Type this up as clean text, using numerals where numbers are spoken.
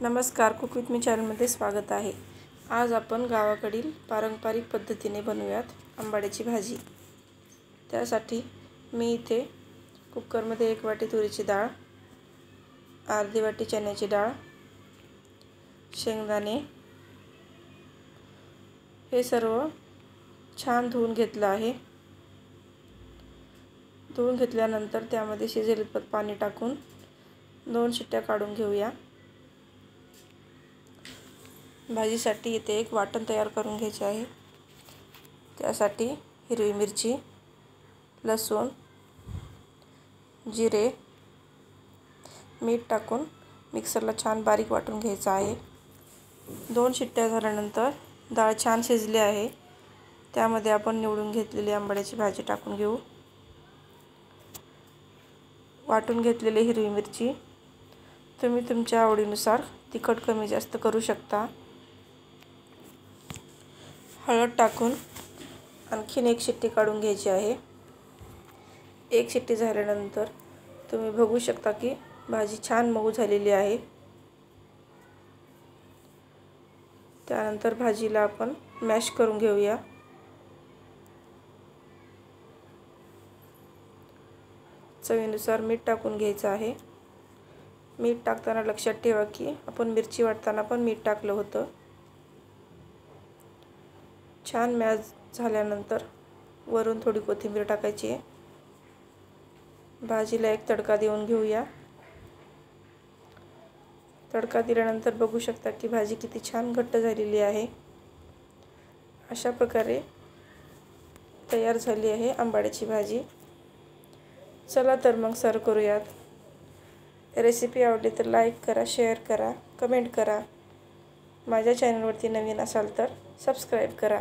नमस्कार, cook with me चॅनलमध्ये स्वागत आहे। आज आपण गावाकडील पारंपरिक पद्धतीने बनवूयात आंबाड्याची भाजी। त्यासाठी मी इथे कुकरमध्ये 1 वाटी तुरीची डाळ, अर्धी वाटी चण्याची डाळ, शेंगदाणे हे सर्व छान धुवून घेतलं आहे। धुवून घेतल्यानंतर त्यामध्ये शिजेलपत पाणी टाकून 2 शिट्ट्या काढून घेऊया। भाजीसाठी इथे एक वाटण तयार करून घ्यायचे आहे। त्यासाठी हिरवी मिरची, लसूण, जिरे, मीठ टाकून मिक्सरला छान बारीक वाटून घ्यायचं आहे। 2 शिट्ट्या झाल्यानंतर डाळ छान शिजली आहे। त्यामध्ये आपण निवडून घेतलेली आंबाड्याची भाजी टाकून घेऊ। वाटून घेतलेली हिरवी मिरची तुम्ही तुमच्या आवडीनुसार तिखट कमी जास्त करू शकता। हळद टाकून आणखीन 1 शिट्टी काढून घ्यायची आहे। 1 शिट्टी झाल्यानंतर तुम्ही बघू शकता की भाजी छान मऊ झालेली आहे। त्यानंतर भाजीला आपण मॅश करून घेऊया। चवीनुसार मीठ टाकून घ्यायचं आहे। मीठ टाकताना लक्षात ठेवा की आपण मिरची वाटताना पण मीठ टाकलं होतं। छान मॅश झाल्यानंतर वरून थोडी कोथिंबीर टाकायची आहे। भाजीला एक तडका देऊन घेऊया। तडका दिल्यानंतर बघू शकता की भाजी किती छान घट्ट झालेली आहे। अशा प्रकारे तयार झाली आहे आंबाड्याची भाजी। चला तर मग सर्व करूयात। रेसिपी आवडली तर लाईक करा, शेअर करा, कमेंट करा। माझ्या चॅनलवरती नवीन असाल तर सबस्क्राईब करा।